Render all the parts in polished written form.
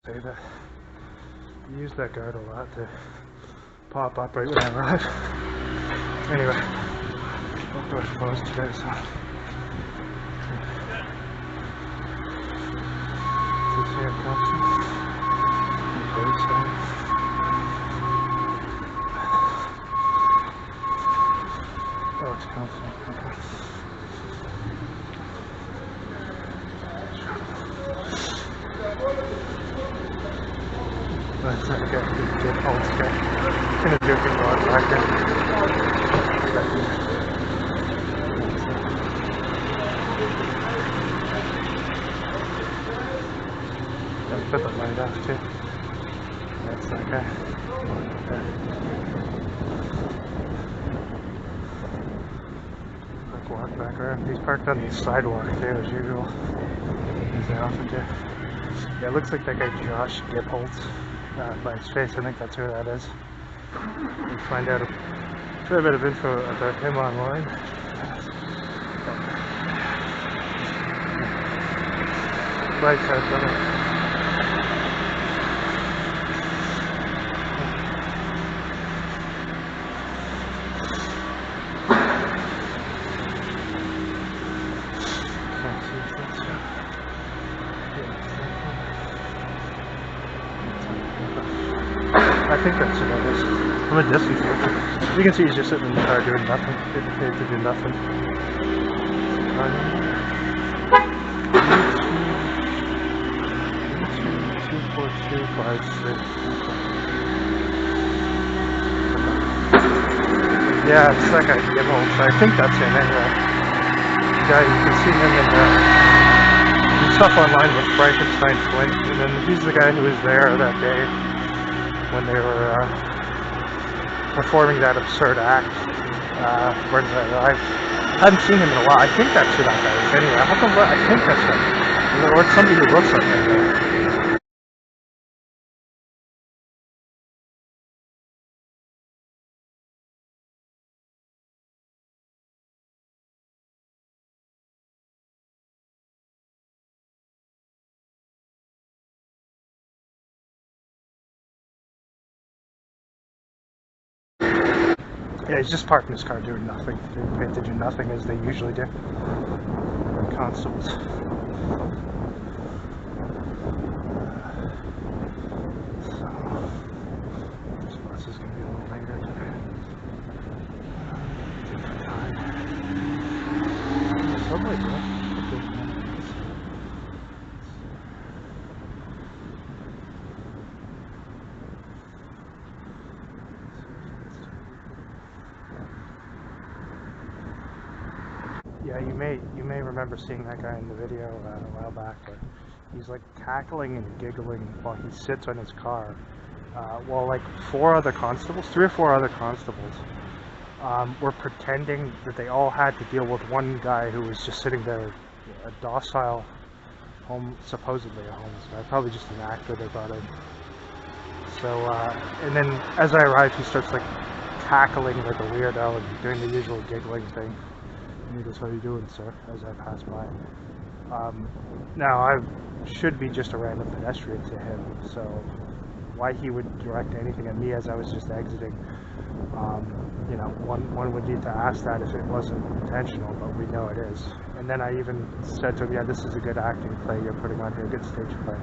say that I use that guard a lot to pop up right when I arrive. Anyway, both doors closed today, so. This here comes. Oh, it's constant. Okay. That's not good hold stick. Gonna do a good rod back there. Put the light off too. That's okay. Quick walk back around. He's parked on the sidewalk too, as usual. As they often do. Yeah, it looks like that guy Josh Gipholtz by his face. I think that's who that is. We'll find out a fair bit of info about him online. Lights out, brother. I think that's what it is. From a distance here. You can see he's just sitting in the car doing nothing. Getting paid to do nothing. Yeah, it's that guy Gipholtz. I think that's him anyway. The guy, you can see him in stuff online with Frankenstein Flint, and then he's the guy who was there that day when they were performing that absurd act. Where did I arrive? I hadn't seen him in a while. I think that's who that guy is anyway. How come? I think that's him. Or it's somebody who looks like that guy. Yeah, he's just parked in his car doing nothing. Getting paid to do nothing as they usually do. Constables. So, this bus is going to be a little later today. Different time. Subway, bro. Yeah, you may remember seeing that guy in the video a while back, where he's like cackling and giggling while he sits on his car, while like 3 or 4 other constables were pretending that they all had to deal with one guy who was just sitting there, a docile, supposedly a homeless guy, probably just an actor they brought in. So, and then as I arrived, he starts like cackling like a weirdo and doing the usual giggling thing. And he goes, "How you doing, sir?" as I pass by. Now, I should be just a random pedestrian to him, so why he would direct anything at me as I was just exiting, you know, one would need to ask that if it wasn't intentional, but we know it is. And then I even said to him, "Yeah, this is a good acting play you're putting on here, good stage play."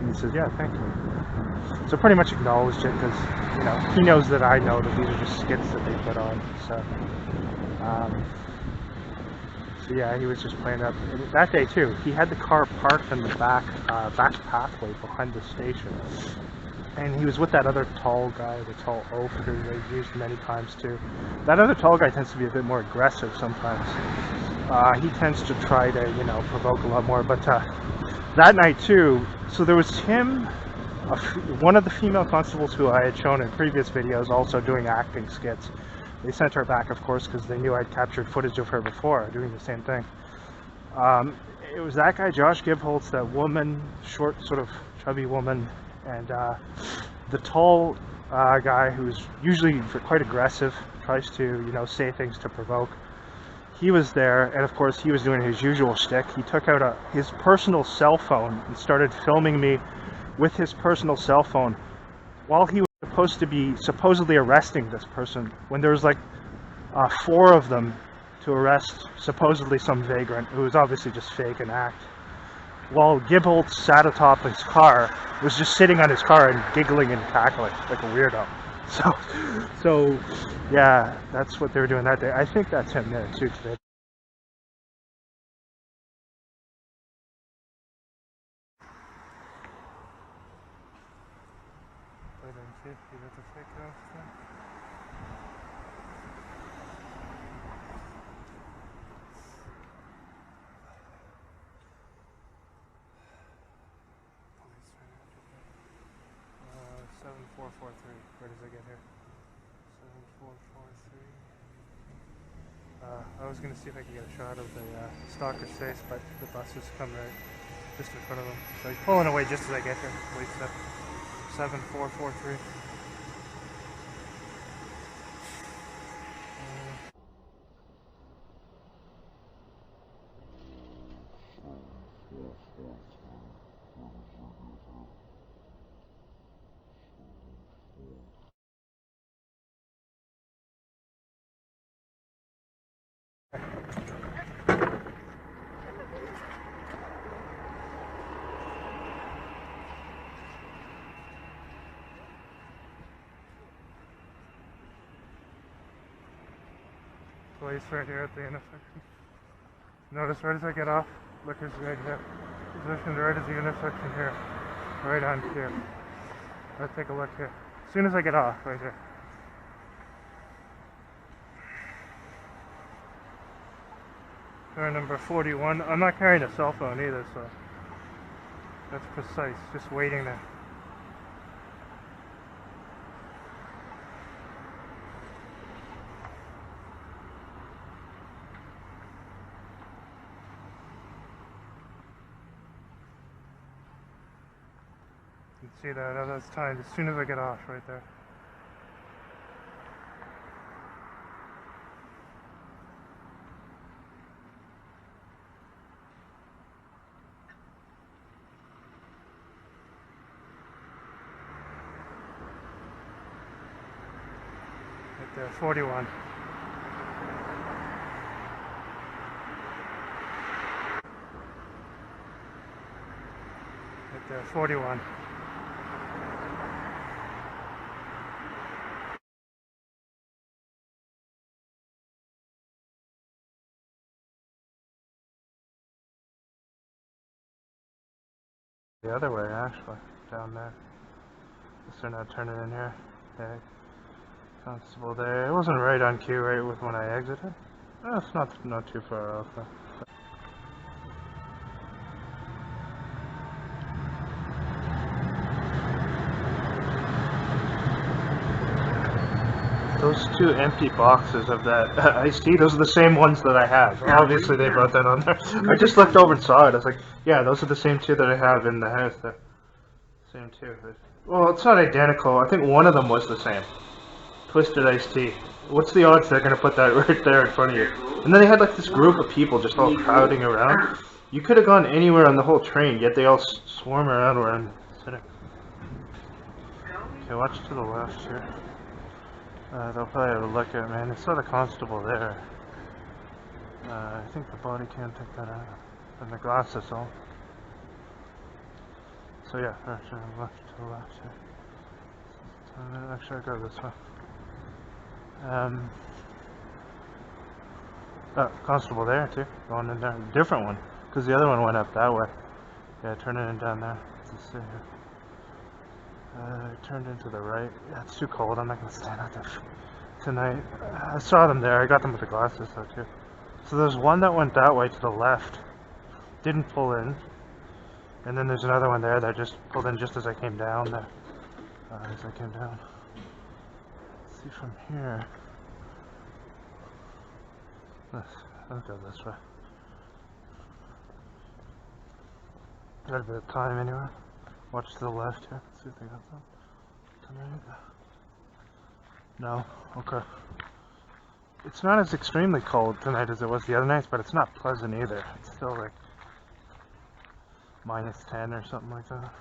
And he says, "Yeah, thank you." So pretty much acknowledged it, because, you know, he knows that I know that these are just skits that they put on, so yeah, he was just playing up. And that day too, he had the car parked in the back pathway behind the station, and he was with that other tall guy, the tall oaf who they've used many times too. That other tall guy tends to be a bit more aggressive sometimes. He tends to try to, you know, provoke a lot more. But that night too, so there was him, one of the female constables who I had shown in previous videos, also doing acting skits. They sent her back, of course, because they knew I'd captured footage of her before, doing the same thing. It was that guy, Josh Gipholtz, that woman, short, sort of chubby woman, and the tall guy who's usually quite aggressive, tries to, you know, say things to provoke. He was there, and of course he was doing his usual shtick. He took out his personal cell phone and started filming me with his personal cell phone while he was supposed to be supposedly arresting this person, when there was like 4 of them to arrest supposedly some vagrant who was obviously just fake and act, while Gibbolt sat atop his car, was just sitting on his car and giggling and cackling like a weirdo. So yeah, that's what they were doing that day. I think that's him there too today. Where does it get here? 7443. I was going to see if I could get a shot of the stalker's face, but the bus has come right just in front of him. So he's pulling away just as I get here. Wait, 7443. Police right here at the intersection. Notice right as I get off, look, it's right here. Positioned right as the intersection here. Right on here. Let's take a look here. As soon as I get off, right here. Car number 41. I'm not carrying a cell phone either, so that's precise. Just waiting there. You can see that, that's timed as soon as I get off right there. Right there, 41. Right there, 41. The other way, actually, down there. Just they're not turning in here. Okay. Constable there. It wasn't right on cue, right with when I exited. Oh, it's not too far off though. Those 2 empty boxes of that iced tea, those are the same ones that I have. Obviously they brought that on there. I just looked over and saw it. I was like, yeah, those are the same 2 that I have in the house there. Same 2. Well, it's not identical. I think one of them was the same. Twisted iced tea. What's the odds they're going to put that right there in front of you? And then they had like this group of people just all crowding around. You could have gone anywhere on the whole train, yet they all swarm around where I'm sitting. Okay, watch to the left here. They'll probably have a look at me, and I saw the constable there. I think the body cam took that out, and the glasses on. So yeah, actually I'm left to the left here. Actually I'll go this way. Constable there too, going in there. Different one, because the other one went up that way. Yeah, turning in down there. Let's see here. Turned into the right. Yeah, it's too cold. I'm not going to stand out there tonight. I saw them there. I got them with the glasses though too. So there's one that went that way to the left. Didn't pull in. And then there's another one there that just pulled in just as I came down there. Let's see from here. I'll go this way. Got a bit of time anyway. Watch to the left here. See if they got some tonight. No? Okay. It's not as extremely cold tonight as it was the other nights, but it's not pleasant either. It's still like -10 or something like that.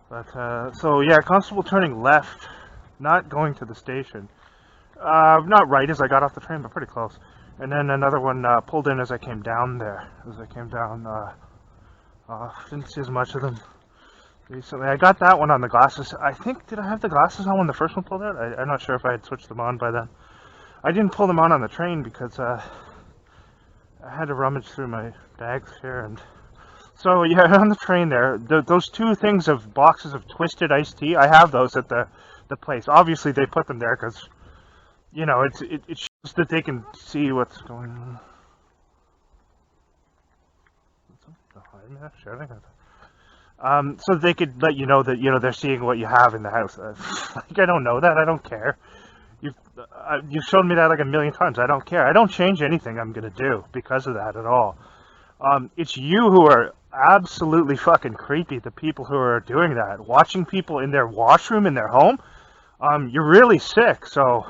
But, so yeah, constable turning left, not going to the station. Not right as I got off the train, but pretty close. And then another one pulled in as I came down there. As I came down, didn't see as much of them recently. I got that one on the glasses. I think, did I have the glasses on when the first one pulled out? I'm not sure if I had switched them on by then. I didn't pull them on the train because I had to rummage through my bags here. And so yeah, on the train there, those two things of boxes of twisted iced tea, I have those at the place. Obviously they put them there because, you know, it shows that they can see what's going on. So they could let you know that, you know, they're seeing what you have in the house. Like, I don't know that. I don't care. You've shown me that like a million times. I don't care. I don't change anything I'm gonna do because of that at all. It's you who are absolutely fucking creepy, the people who are doing that. Watching people in their washroom in their home, you're really sick. So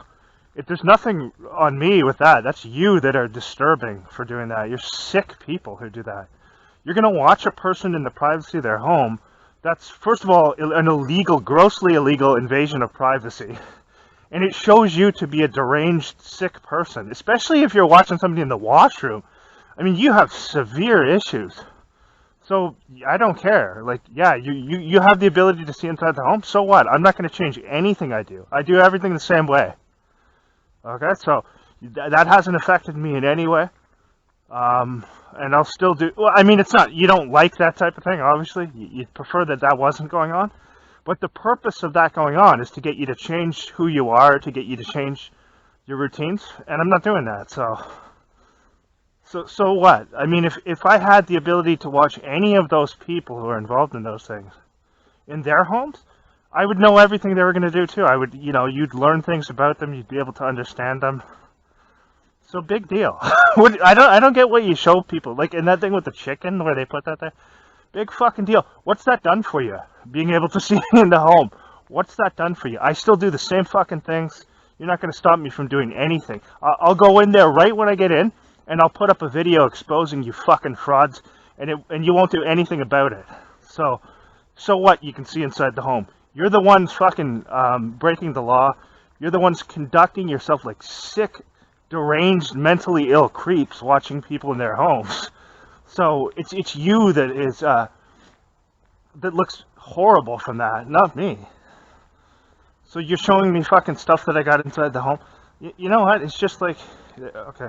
if there's nothing on me with that, that's you that are disturbing for doing that. You're sick people who do that. You're going to watch a person in the privacy of their home. That's, first of all, an illegal, grossly illegal invasion of privacy. And it shows you to be a deranged, sick person, especially if you're watching somebody in the washroom. I mean, you have severe issues. So I don't care. Like, yeah, you have the ability to see inside the home. So what? I'm not going to change anything I do. I do everything the same way. Okay, so that hasn't affected me in any way. And I'll still do, well, I mean, it's not, you don't like that type of thing, obviously. You'd prefer that wasn't going on. But the purpose of that going on is to get you to change who you are, to get you to change your routines. And I'm not doing that, So what? I mean, if I had the ability to watch any of those people who are involved in those things in their homes, I would know everything they were going to do too. I would, you know, you'd learn things about them. You'd be able to understand them. So big deal. I don't get what you show people. Like in that thing with the chicken where they put that there. Big fucking deal. What's that done for you? Being able to see in the home. What's that done for you? I still do the same fucking things. You're not going to stop me from doing anything. I'll go in there right when I get in, and I'll put up a video exposing you fucking frauds, and you won't do anything about it. So what? You can see inside the home. You're the ones fucking breaking the law. You're the ones conducting yourself like sick, deranged, mentally ill creeps watching people in their homes. So it's you that is that looks horrible from that, not me. So you're showing me fucking stuff that I got inside the home. You know what? It's just like, okay,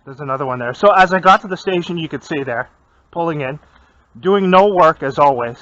there's another one there. So as I got to the station, you could see there, pulling in, doing no work as always.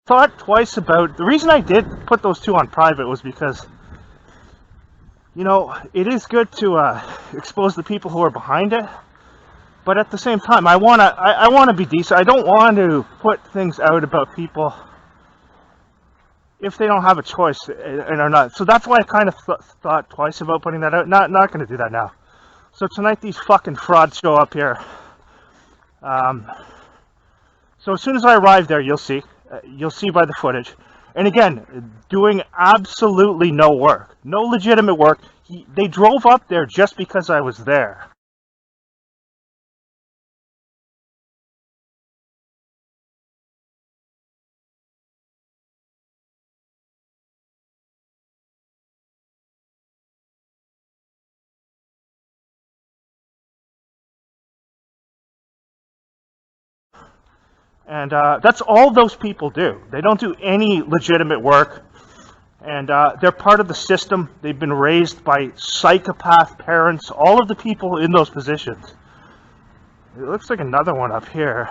Thought twice about, the reason I did put those two on private was because, you know, it is good to expose the people who are behind it, but at the same time, I wanna be decent. I don't want to put things out about people if they don't have a choice and are not. So that's why I kind of thought twice about putting that out. Not going to do that now. So tonight these fucking frauds show up here. So as soon as I arrive there, you'll see by the footage. And again, doing absolutely no work, no legitimate work. They drove up there just because I was there. And that's all those people do. They don't do any legitimate work. And they're part of the system. They've been raised by psychopath parents, all of the people in those positions. It looks like another one up here.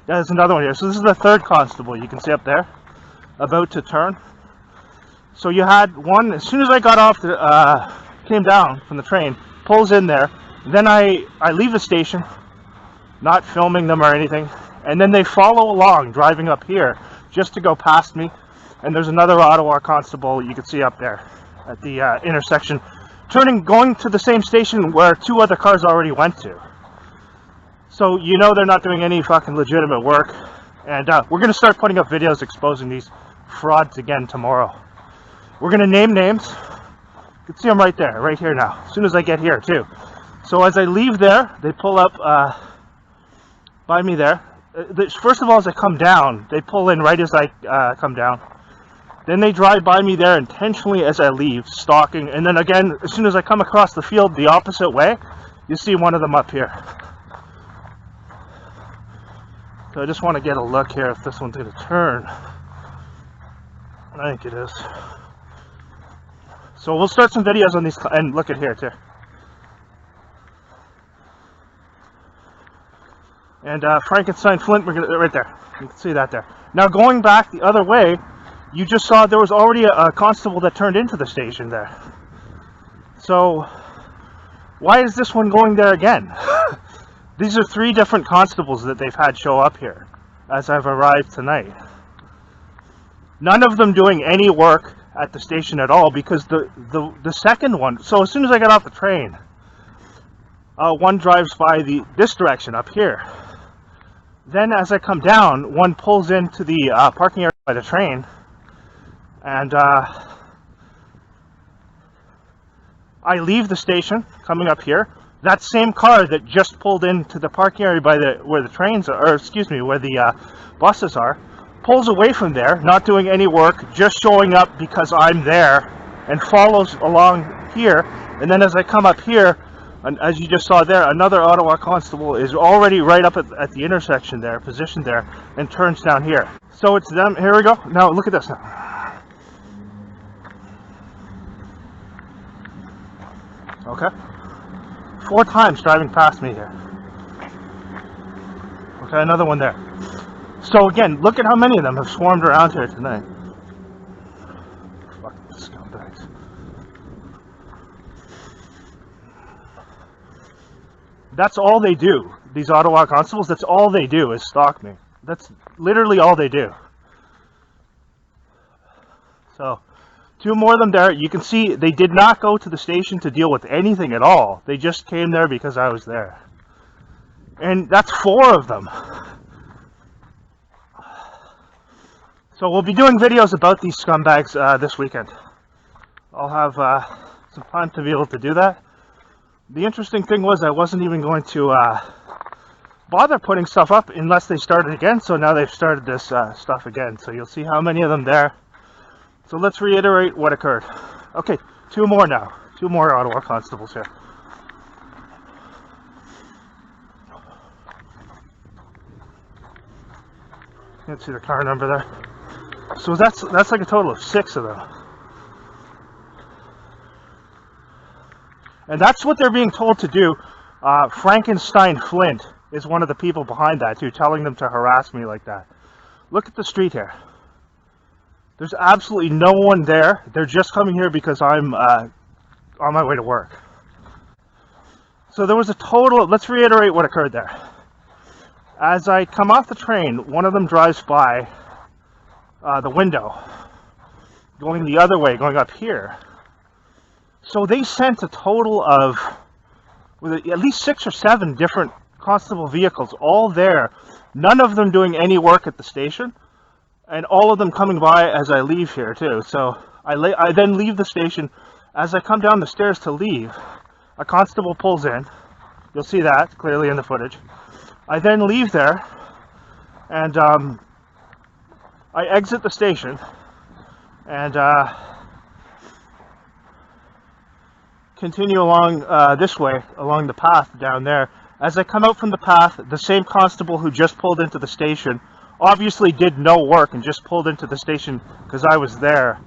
Yeah, there's another one here. So this is the third constable you can see up there, about to turn. So you had one, as soon as I got off, came down from the train, pulls in there, Then I leave the station, not filming them or anything, and then they follow along, driving up here, just to go past me. And there's another Ottawa constable you can see up there at the intersection, going to the same station where 2 other cars already went to. So you know they're not doing any fucking legitimate work. And we're going to start putting up videos exposing these frauds again tomorrow. We're going to name names. You can see them right there, right here now, as soon as I get here too. So as I leave there, they pull up by me there. First of all, as I come down, they pull in right as I come down. Then they drive by me there intentionally as I leave, stalking. And then again, as soon as I come across the field the opposite way, you see one of them up here. So I just want to get a look here if this one's going to turn. I think it is. So we'll start some videos on these, and look at here too. And Frankenstein Flint, we're gonna, right there. You can see that there. Now going back the other way, you just saw there was already a constable that turned into the station there. So why is this one going there again? These are 3 different constables that they've had show up here as I've arrived tonight. None of them doing any work at the station at all, because the second one, so as soon as I got off the train, one drives by this direction up here. Then as I come down, one pulls into the parking area by the train, and I leave the station coming up here. That same car that just pulled into the parking area by where the trains are, or excuse me, where the buses are, pulls away from there, not doing any work, just showing up because I'm there, and follows along here. And then as I come up here, and as you just saw there, another Ottawa constable is already right up at the intersection there, positioned there, and turns down here. So it's them. Here we go. Now look at this now. Okay. 4 times driving past me here. Okay, another one there. So again, look at how many of them have swarmed around here tonight. Fucking scumbags. That's all they do. These Ottawa constables, that's all they do is stalk me. That's literally all they do. So 2 more of them there. You can see they did not go to the station to deal with anything at all. They just came there because I was there. And that's 4 of them. So we'll be doing videos about these scumbags this weekend. I'll have some time to be able to do that. The interesting thing was I wasn't even going to bother putting stuff up unless they started again. So now they've started this stuff again. So you'll see how many of them there. So let's reiterate what occurred. Okay, 2 more now. 2 more Ottawa constables here. You can see the car number there. So that's like a total of 6 of them. And that's what they're being told to do. Frankenstein Flint is one of the people behind that too, telling them to harass me like that. Look at the street here. There's absolutely no one there. They're just coming here because I'm on my way to work. So there was a total, let's reiterate what occurred there. As I come off the train, one of them drives by the window, going the other way, going up here. So they sent a total of at least 6 or 7 different constable vehicles, all there, none of them doing any work at the station. And all of them coming by as I leave here too. So I then leave the station. As I come down the stairs to leave, a constable pulls in. You'll see that clearly in the footage. I then leave there, and I exit the station, and continue along this way, along the path down there. As I come out from the path, the same constable who just pulled into the station obviously did no work and just pulled into the station because I was there.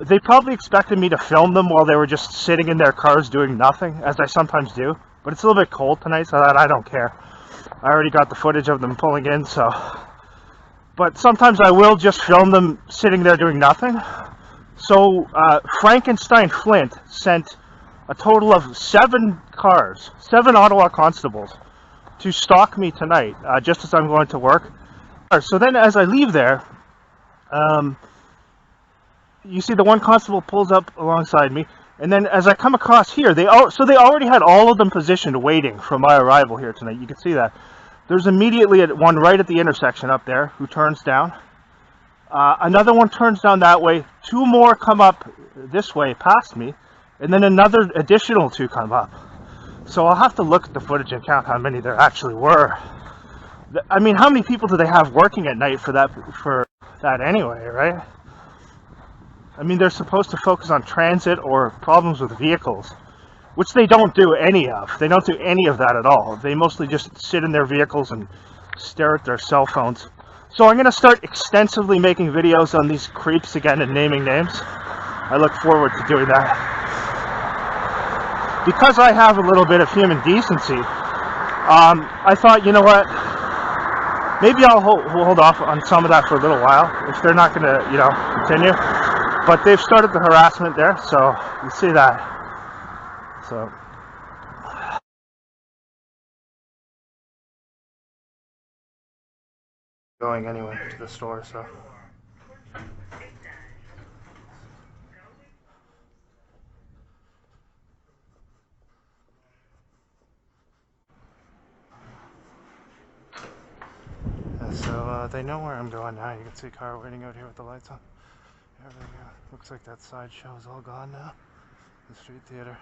They probably expected me to film them while they were just sitting in their cars doing nothing, as I sometimes do. But it's a little bit cold tonight, so that I don't care. I already got the footage of them pulling in, so... But sometimes I will just film them sitting there doing nothing. So Frankenstein Flint sent a total of 7 cars, 7 Ottawa Constables, to stalk me tonight, just as I'm going to work. So then as I leave there, you see the one constable pulls up alongside me, and then as I come across here, they already had all of them positioned waiting for my arrival here tonight. You can see that. There's immediately one right at the intersection up there who turns down. Another one turns down that way. 2 more come up this way past me, and then another additional 2 come up. So I'll have to look at the footage and count how many there actually were. I mean, how many people do they have working at night for that anyway, right? I mean, they're supposed to focus on transit or problems with vehicles, which they don't do any of. They don't do any of that at all. They mostly just sit in their vehicles and stare at their cell phones. So I'm going to start extensively making videos on these creeps again and naming names. I look forward to doing that. Because I have a little bit of human decency, I thought, you know what, maybe I'll hold off on some of that for a little while if they're not going to, continue. But they've started the harassment there, so you see that. So going anyway to the store, so they know where I'm going now. You can see a car waiting out here with the lights on. There we go. Looks like that sideshow is all gone now. The street theater.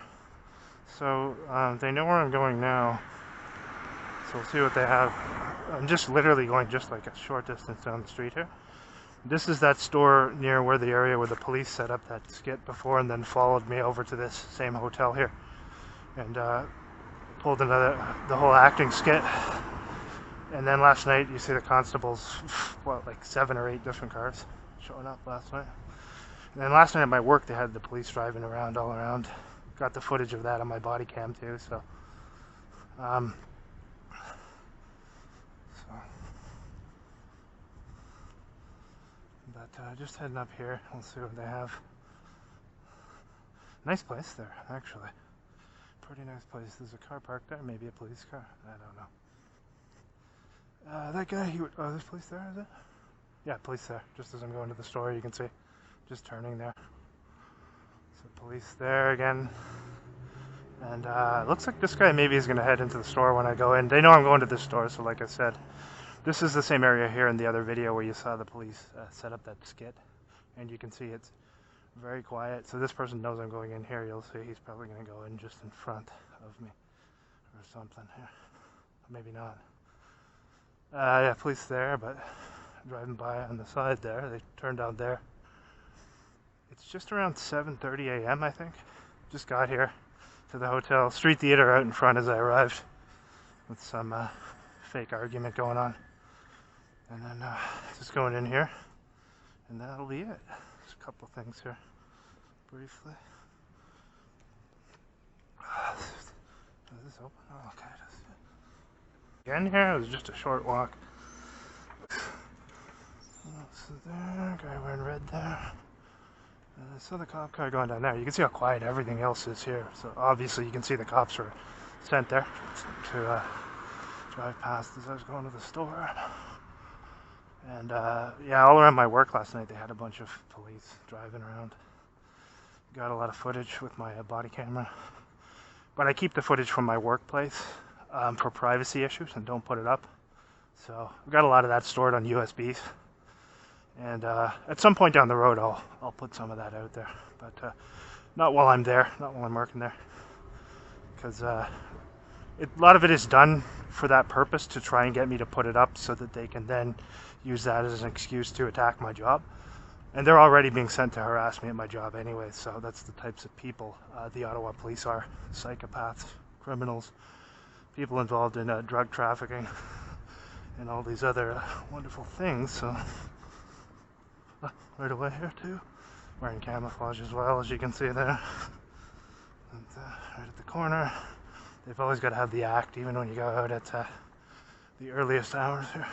So they know where I'm going now. So we'll see what they have. I'm just literally going just like a short distance down the street here. This is that store near where the area where the police set up that skit before and then followed me over to this same hotel here. And pulled the whole acting skit. And then last night you see the constables, like 7 or 8 different cars showing up last night. And then last night at my work they had the police driving around all around. Got the footage of that on my body cam too, so just heading up here, we'll see what they have. Nice place there, actually. Pretty nice place. There's a car parked there, maybe a police car, I don't know. That guy, there's police there, is it? Yeah, police there, just as I'm going to the store, you can see. Just turning there. So police there again. And looks like this guy maybe is going to head into the store when I go in. They know I'm going to this store, so like I said, this is the same area here in the other video where you saw the police set up that skit. And you can see it's very quiet. So this person knows I'm going in here. You'll see he's probably going to go in just in front of me or something here. Maybe not. Yeah, police there, but driving by on the side there. They turned down there. It's just around 7:30 a.m. I think. Just got here to the hotel. Street theater out in front as I arrived with some fake argument going on. And then just going in here. And that'll be it. There's a couple things here briefly. Is this open? Oh, okay. Again here, it was just a short walk. So there, guy wearing red there. So the cop car going down there. You can see how quiet everything else is here. So obviously you can see the cops were sent there to drive past as I was going to the store. And yeah, all around my work last night they had a bunch of police driving around. Got a lot of footage with my body camera. But I keep the footage from my workplace for privacy issues and don't put it up. So I've got a lot of that stored on USBs. And at some point down the road I'll put some of that out there. But not while I'm there, not while I'm working there. Because a lot of it is done for that purpose, to try and get me to put it up so that they can then use that as an excuse to attack my job. And they're already being sent to harass me at my job anyway, so that's the types of people the Ottawa police are. Psychopaths, criminals, people involved in drug trafficking, and all these other wonderful things. So right away here too, wearing camouflage as well, as you can see there. And right at the corner, they've always got to have the act, even when you go out at the earliest hours here.